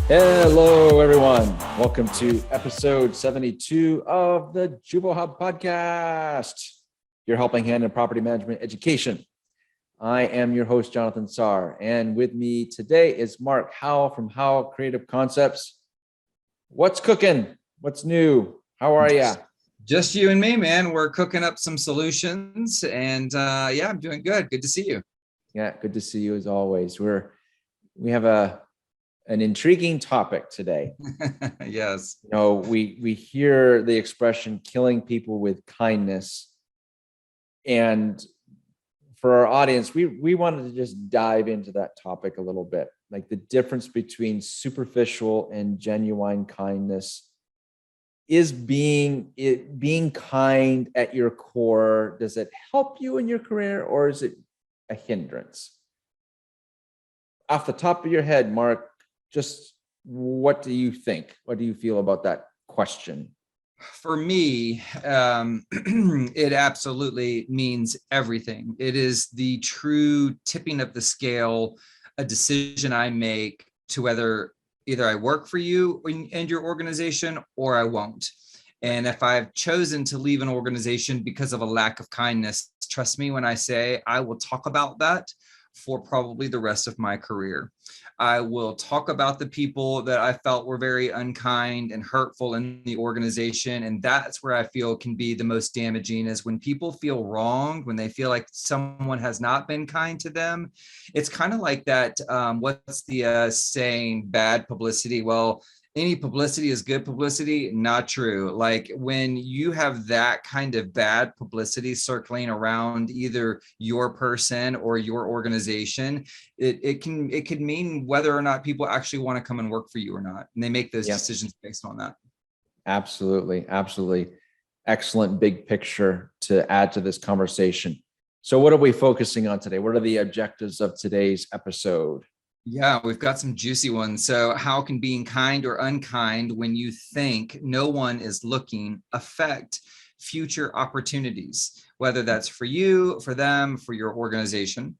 Hello, everyone. Welcome to episode 72 of the Jubo Hub podcast, your helping hand in property management education. I am your host, Jonathan Sarr, and with me today is Mark Howell from Howell Creative Concepts. What's cooking? What's new? How are you? Just you and me, man. We're cooking up some solutions, and I'm doing good. Good to see you. Yeah, good to see you as always. We have an intriguing topic today. Yes. You know, we hear the expression killing people with kindness. And for our audience, we wanted to just dive into that topic a little bit, like the difference between superficial and genuine kindness. Is being kind at your core, does it help you in your career or is it a hindrance? Off the top of your head, Mark, just what do you think? What do you feel about that question? For me, it absolutely means everything. It is the true tipping of the scale, a decision I make to whether either I work for you and your organization or I won't. And if I've chosen to leave an organization because of a lack of kindness, trust me when I say I will talk about that for probably the rest of my career. I will talk about the people that I felt were very unkind and hurtful in the organization. And that's where I feel can be the most damaging, is when people feel wronged, when they feel like someone has not been kind to them. It's kind of like that. What's the saying? Bad publicity. Well, any publicity is good publicity. Not true. Like when you have that kind of bad publicity circling around either your person or your organization, it could mean whether or not people actually want to come and work for you or not. And they make those decisions based on that. Absolutely. Excellent big picture to add to this conversation. So what are we focusing on today? What are the objectives of today's episode? Yeah, we've got some juicy ones. So how can being kind or unkind when you think no one is looking affect future opportunities, whether that's for you, for them, for your organization?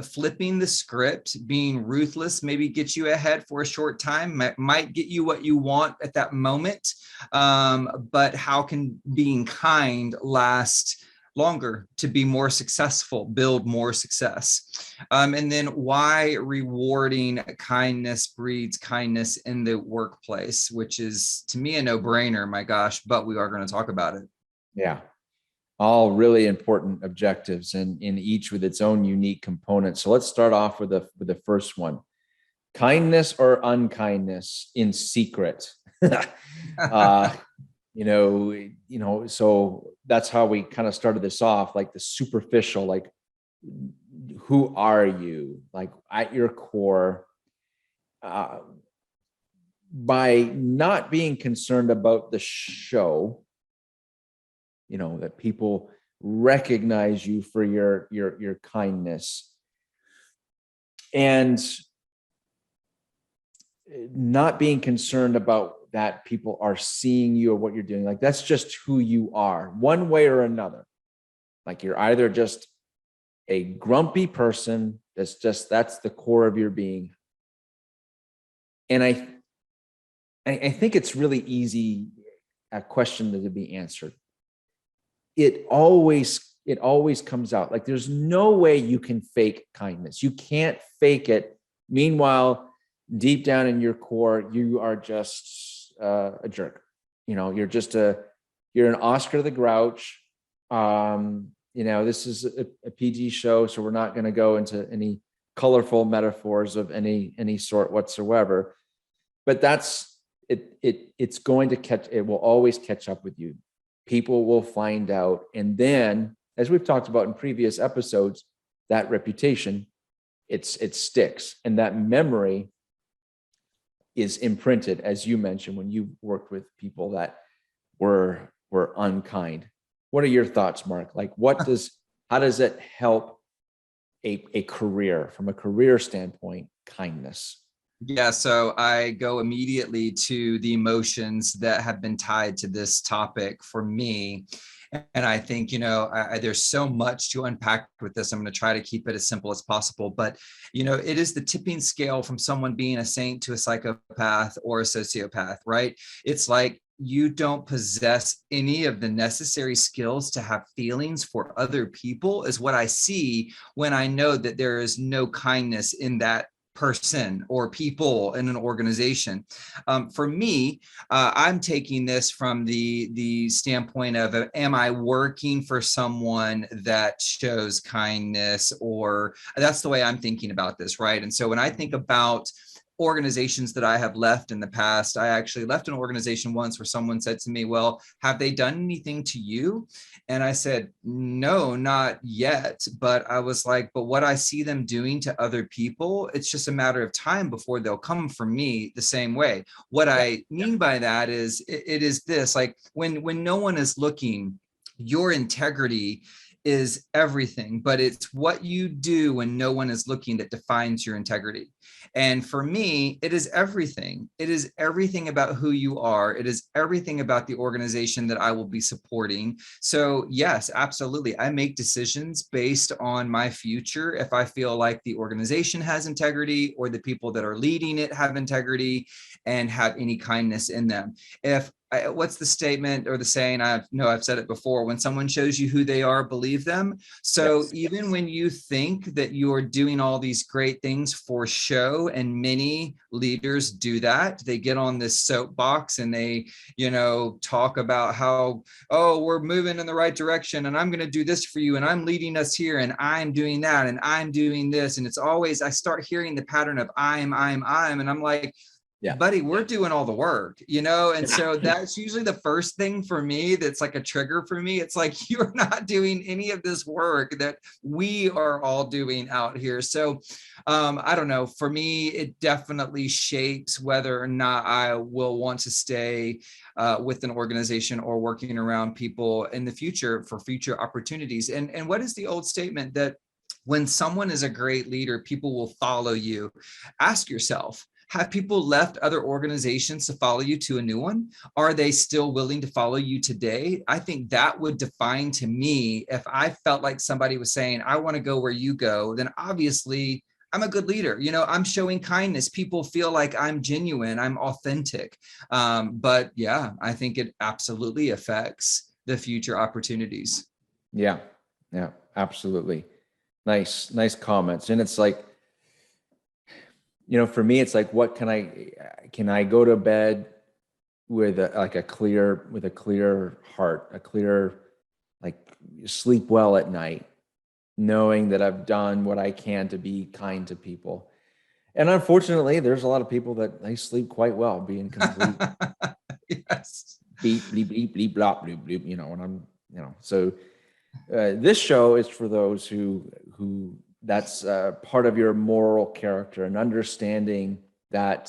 Flipping the script, being ruthless, maybe get you ahead for a short time, might get you what you want at that moment. But how can being kind last longer, to be more successful, build more success? And then why rewarding kindness breeds kindness in the workplace, which is to me a no-brainer, my gosh, but we are going to talk about it. Yeah. All really important objectives, and in each with its own unique components. So let's start off with the first one. Kindness or unkindness in secret. So that's how we kind of started this off, like the superficial, like who are you, like at your core, by not being concerned about the show, that people recognize you for your kindness, and not being concerned about that people are seeing you or what you're doing. Like that's just who you are, one way or another. Like you're either just a grumpy person, that's the core of your being. And I think it's really easy a question to be answered. It always comes out. Like there's no way you can fake kindness. You can't fake it. Meanwhile, deep down in your core, you are just a jerk. You're an Oscar the Grouch. This is a PG show, so we're not going to go into any colorful metaphors of any sort whatsoever. But that's it. It will always catch up with you. People will find out. And then, as we've talked about in previous episodes, that reputation, it sticks. And that memory is imprinted, as you mentioned, when you worked with people that were unkind. What are your thoughts, Mark? Like how does it help a career, from a career standpoint, kindness? Yeah, so I go immediately to the emotions that have been tied to this topic for me. And I think, there's so much to unpack with this. I'm going to try to keep it as simple as possible. But, it is the tipping scale from someone being a saint to a psychopath or a sociopath, right? It's like you don't possess any of the necessary skills to have feelings for other people, is what I see when I know that there is no kindness in that person or people in an organization. For me, I'm taking this from the standpoint of, am I working for someone that shows kindness? Or that's the way I'm thinking about this, right? And so when I think about organizations that I have left in the past, I actually left an organization once where someone said to me, well, have they done anything to you? And I said, no, not yet. But I was like, but what I see them doing to other people, it's just a matter of time before they'll come for me the same way. What I mean by that is it is this, like when no one is looking, your integrity is everything, but it's what you do when no one is looking that defines your integrity. And for me, it is everything. It is everything about who you are. It is everything about the organization that I will be supporting. So yes, absolutely. I make decisions based on my future. If I feel like the organization has integrity or the people that are leading it have integrity and have any kindness in them. What's the statement or the saying? I've said it before. When someone shows you who they are, believe them. So Yes. even when you think that you're doing all these great things for show, and many leaders do that, they get on this soapbox and they, talk about how, oh, we're moving in the right direction and I'm going to do this for you and I'm leading us here and I'm doing that and I'm doing this. And it's always, I start hearing the pattern of I'm, and I'm like, Yeah. buddy, we're doing all the work, and so Yeah. that's usually the first thing for me that's like a trigger for me. It's like, you're not doing any of this work that we are all doing out here. So I don't know, for me, it definitely shapes whether or not I will want to stay with an organization or working around people in the future for future opportunities. And what is the old statement that when someone is a great leader, people will follow you? Ask yourself, have people left other organizations to follow you to a new one? Are they still willing to follow you today? I think that would define to me, if I felt like somebody was saying, I want to go where you go, then obviously I'm a good leader. I'm showing kindness. People feel like I'm genuine, I'm authentic. But yeah, I think it absolutely affects the future opportunities. Yeah. Yeah. Absolutely. Nice comments. And it's like, for me, it's like, what can I go to bed with a clear heart, like sleep well at night, knowing that I've done what I can to be kind to people. And unfortunately, there's a lot of people that they sleep quite well, being complete Yes. beep, bleep, bleep, bleep, blop, bloop, bloop, and I'm, so this show is for those who that's part of your moral character and understanding that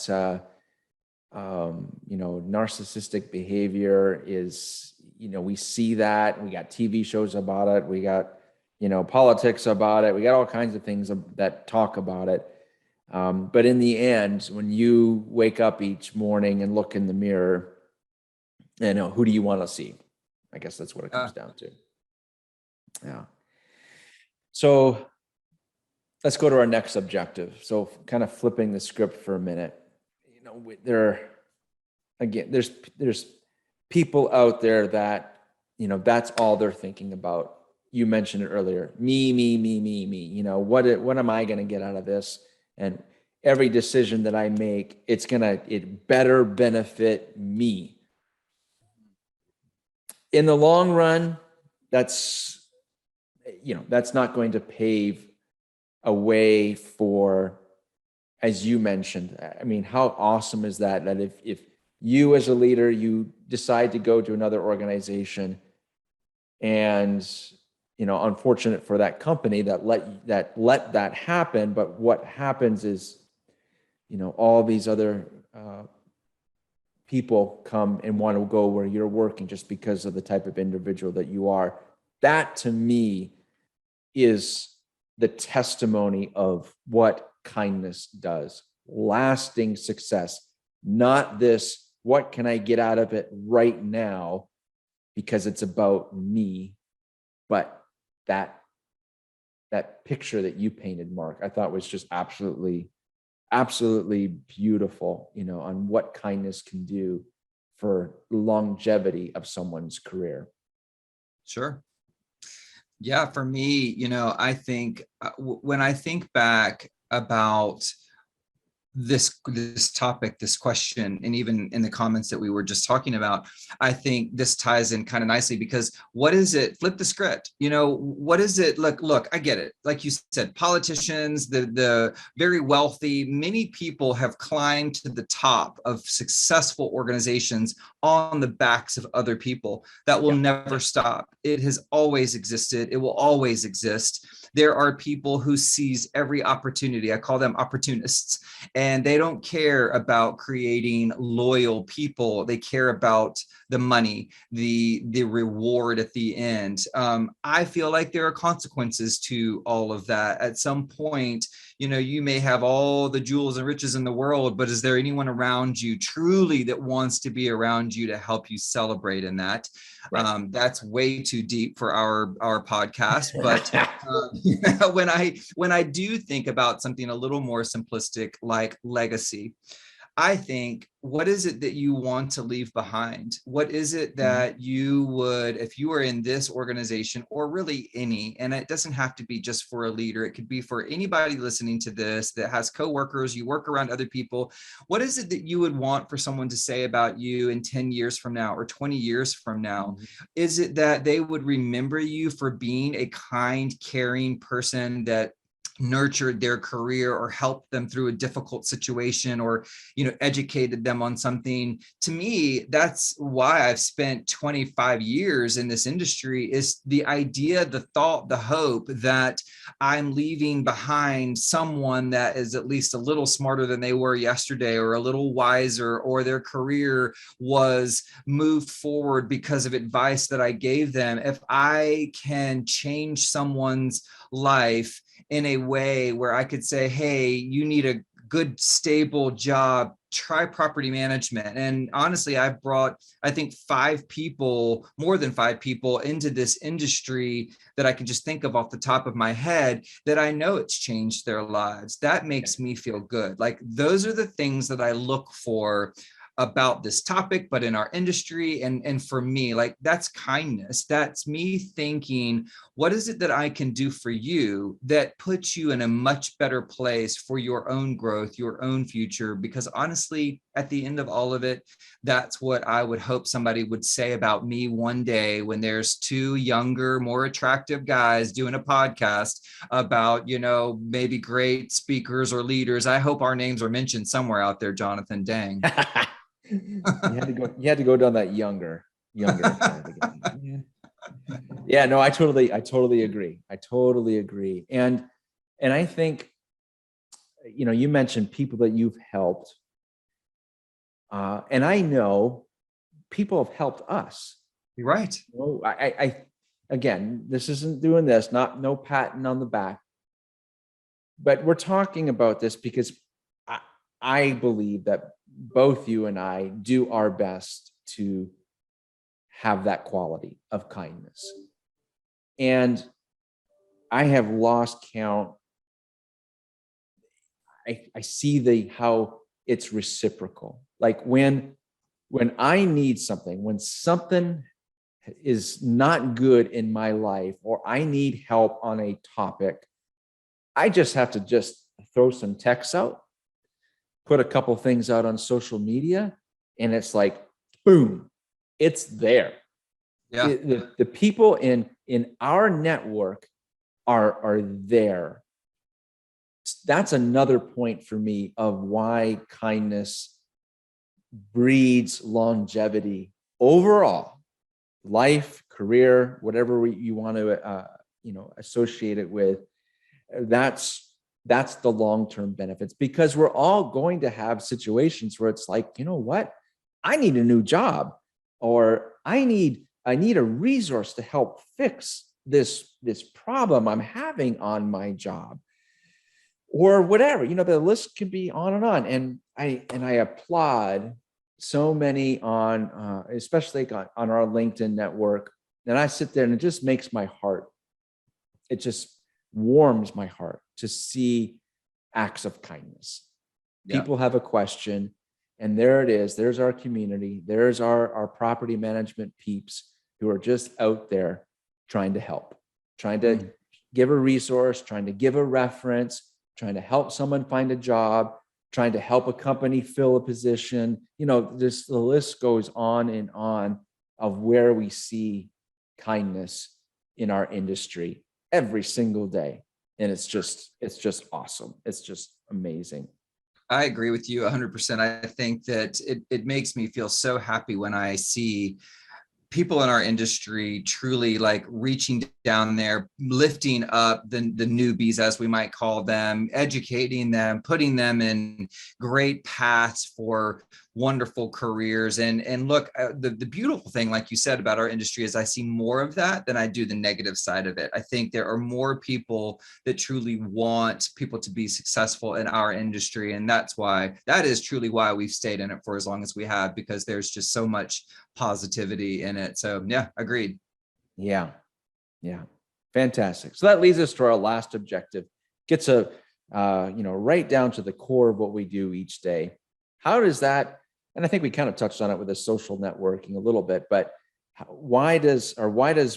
narcissistic behavior is, we see that, we got TV shows about it, we got politics about it, we got all kinds of things that talk about it, but in the end, when you wake up each morning and look in the mirror, who do you want to see? I guess that's what it comes down to. Yeah. So let's go to our next objective. So kind of flipping the script for a minute, there's people out there that, that's all they're thinking about. You mentioned it earlier. Me. What am I going to get out of this? And every decision that I make, it better benefit me. In the long run, that's not going to pave a way for, as you mentioned, I mean, how awesome is that? That if you as a leader, you decide to go to another organization and, unfortunate for that company that let that happen. But what happens is, all these other people come and want to go where you're working just because of the type of individual that you are. That to me is the testimony of what kindness does. Lasting success, not this, what can I get out of it right now? because it's about me. But that picture that you painted, Mark, I thought was just absolutely beautiful, on what kindness can do for longevity of someone's career. Sure. Yeah, for me, I think when I think back about this topic, this question, and even in the comments that we were just talking about, I think this ties in kind of nicely, because what is it? Flip the script. What is it? Look, I get it. Like you said, politicians, the very wealthy, many people have climbed to the top of successful organizations on the backs of other people. That will never stop. It has always existed. It will always exist. There are people who seize every opportunity. I call them opportunists, and they don't care about creating loyal people. They care about the money, the reward at the end. I feel like there are consequences to all of that. At some point, you may have all the jewels and riches in the world, but is there anyone around you truly that wants to be around you to help you celebrate in that? Right. That's way too deep for our podcast. But when I do think about something a little more simplistic like legacy, I think, what is it that you want to leave behind? What is it that you would, if you were in this organization, or really any, and it doesn't have to be just for a leader, it could be for anybody listening to this that has coworkers, you work around other people. What is it that you would want for someone to say about you in 10 years from now or 20 years from now? Is it that they would remember you for being a kind, caring person that nurtured their career or helped them through a difficult situation, or educated them on something? To me, that's why I've spent 25 years in this industry, is the idea, the thought, the hope that I'm leaving behind someone that is at least a little smarter than they were yesterday, or a little wiser, or their career was moved forward because of advice that I gave them. If I can change someone's life in a way where I could say, hey, you need a good, stable job, try property management. And honestly, I've brought, I think, more than five people into this industry that I can just think of off the top of my head, that I know it's changed their lives. That makes me feel good. Like, those are the things that I look for about this topic, but in our industry. And for me, like, that's kindness. That's me thinking, what is it that I can do for you that puts you in a much better place for your own growth, your own future? Because honestly, at the end of all of it, that's what I would hope somebody would say about me one day, when there's two younger, more attractive guys doing a podcast about, maybe great speakers or leaders. I hope our names are mentioned somewhere out there, Jonathan. Dang. You had to go down that younger. Yeah, no, I totally agree. And I think, you mentioned people that you've helped. And I know people have helped us. You're right. I again, this isn't doing this, no patting on the back, but we're talking about this because I believe that both you and I do our best to have that quality of kindness. And I have lost count. I see how it's reciprocal. Like, when I need something, when something is not good in my life, or I need help on a topic, I just have to just throw some texts out, put a couple things out on social media, and it's like, boom, it's there. Yeah. The people in our network are there. That's another point for me of why kindness breeds longevity overall, life, career, whatever you want to associate it with. That's the long-term benefits, because we're all going to have situations where it's like, what? I need a new job, or I need a resource to help fix this problem I'm having on my job, or whatever. The list can be on and on. And I applaud so many on, especially on our LinkedIn network. And I sit there and it just makes my heart, it just warms my heart to see acts of kindness. Yeah. People have a question, and there it is. There's our community. There's our property management peeps who are just out there trying to help, trying to give a resource, trying to give a reference, trying to help someone find a job, trying to help a company fill a position. The list goes on and on of where we see kindness in our industry every single day. And it's just awesome. It's just amazing. I agree with you 100%. I think that it makes me feel so happy when I see people in our industry truly like reaching down there, lifting up the newbies, as we might call them, educating them, putting them in great paths for wonderful careers. And look, the beautiful thing, like you said, about our industry is I see more of that than I do the negative side of it. I think there are more people that truly want people to be successful in our industry. And that is truly why we've stayed in it for as long as we have, because there's just so much positivity in it. So yeah, agreed. Yeah. Fantastic. So that leads us to our last objective. Gets right down to the core of what we do each day. How does that, and I think we kind of touched on it with the social networking a little bit, but why does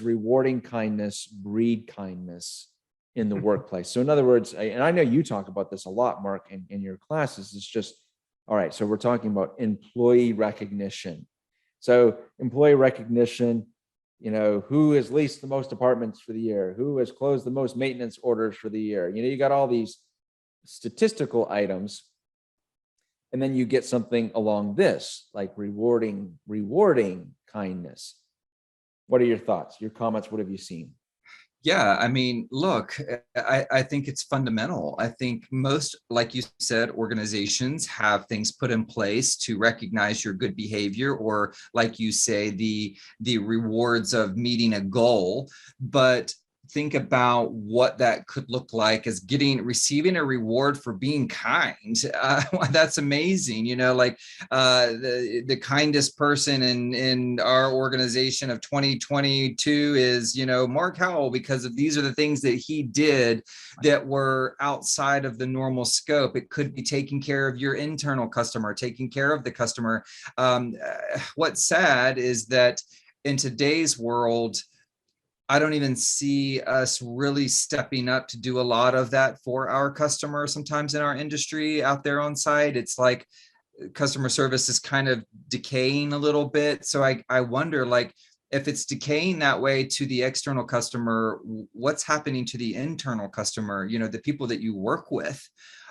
rewarding kindness breed kindness in the workplace? So in other words, and I know you talk about this a lot, Mark, in your classes, it's just, all right, so we're talking about employee recognition. So employee recognition, who has leased the most apartments for the year, who has closed the most maintenance orders for the year. You got all these statistical items, and then you get something along this, like rewarding kindness. What are your thoughts, your comments? What have you seen? Yeah, I mean, look, I think it's fundamental. I think most, like you said, organizations have things put in place to recognize your good behavior, or like you say, the rewards of meeting a goal. But think about what that could look like as receiving a reward for being kind. That's amazing. The kindest person in our organization of 2022 is, Mark Howell, because of these are the things that he did that were outside of the normal scope. It could be taking care of your internal customer, taking care of the customer. What's sad is that in today's world, I don't even see us really stepping up to do a lot of that for our customers. Sometimes in our industry out there on site, it's like customer service is kind of decaying a little bit. So I wonder, like, if it's decaying that way to the external customer, what's happening to the internal customer, the people that you work with.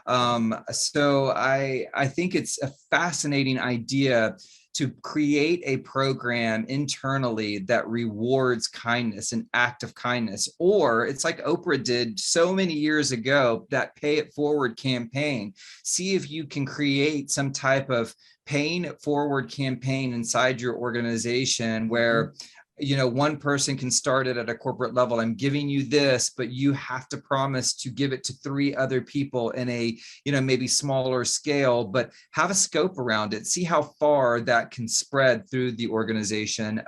So I think it's a fascinating idea to create a program internally that rewards kindness, an act of kindness. Or it's like Oprah did so many years ago, that Pay It Forward campaign. See if you can create some type of paying it forward campaign inside your organization where one person can start it at a corporate level. I'm giving you this, but you have to promise to give it to 3 other people in a, maybe smaller scale, but have a scope around it. See how far that can spread through the organization.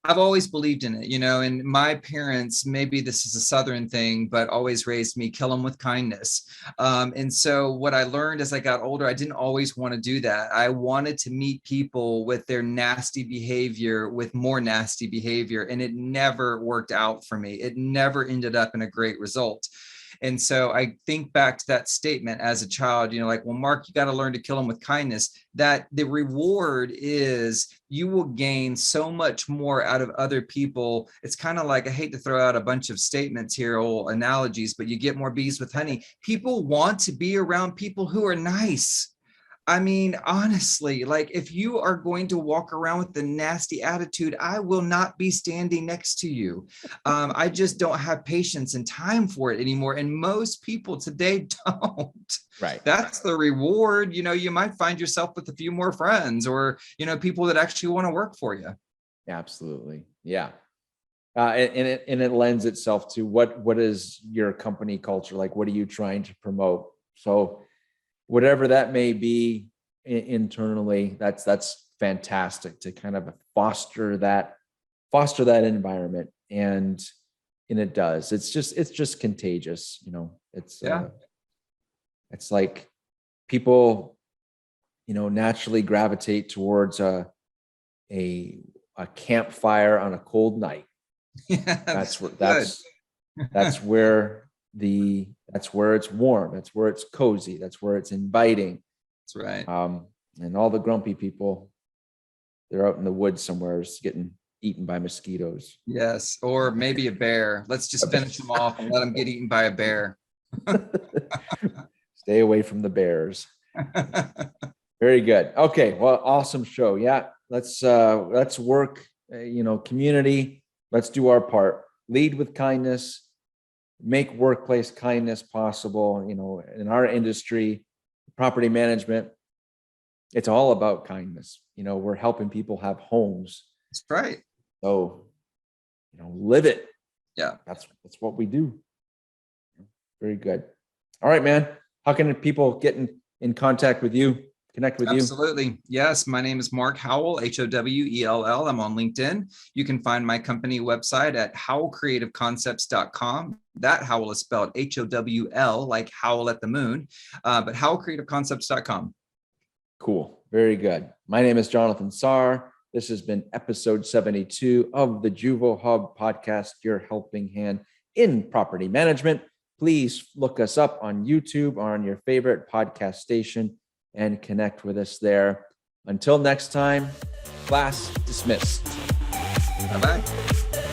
I've always believed in it, and my parents, maybe this is a Southern thing, but always raised me, kill them with kindness. And so what I learned as I got older, I didn't always want to do that. I wanted to meet people with their nasty behavior, with more nasty behavior, and it never worked out for me. It never ended up in a great result. And so I think back to that statement as a child, like, well, Mark, you got to learn to kill them with kindness. That the reward is you will gain so much more out of other people. It's kind of like, I hate to throw out a bunch of statements here, or analogies, but you get more bees with honey. People want to be around people who are nice. I mean, honestly, like, if you are going to walk around with the nasty attitude, I will not be standing next to you. I just don't have patience and time for it anymore. And most people today don't. Right. That's the reward. You might find yourself with a few more friends, or, people that actually want to work for you. Absolutely. Yeah. And it lends itself to what is your company culture like? What are you trying to promote? So whatever that may be, internally, that's fantastic to kind of foster that environment. And it does. It's just contagious. Yeah. It's like people, naturally gravitate towards a campfire on a cold night. That's where that's where it's warm. That's where it's cozy. That's where it's inviting. That's right. And all the grumpy people, they're out in the woods somewhere just getting eaten by mosquitoes. Yes. Or maybe a bear. Let's just finish them off and let them get eaten by a bear. Stay away from the bears. Very good. Okay. Well, awesome show. Yeah. Let's work, community. Let's do our part. Lead with kindness, make workplace kindness possible. In our industry, property management, it's all about kindness. We're helping people have homes. That's right. So, live it. Yeah. That's what we do. Very good. All right, man. How can people get in contact with you? Connect with you? Absolutely. Yes. My name is Mark Howell, Howell. I'm on LinkedIn. You can find my company website at howellcreativeconcepts.com. That Howell is spelled Howl, like Howl at the moon, but howellcreativeconcepts.com. Cool. Very good. My name is Jonathan Sarr. This has been episode 72 of the Juvo Hub podcast, your helping hand in property management. Please look us up on YouTube or on your favorite podcast station and connect with us there. Until next time, class dismissed. Bye-bye.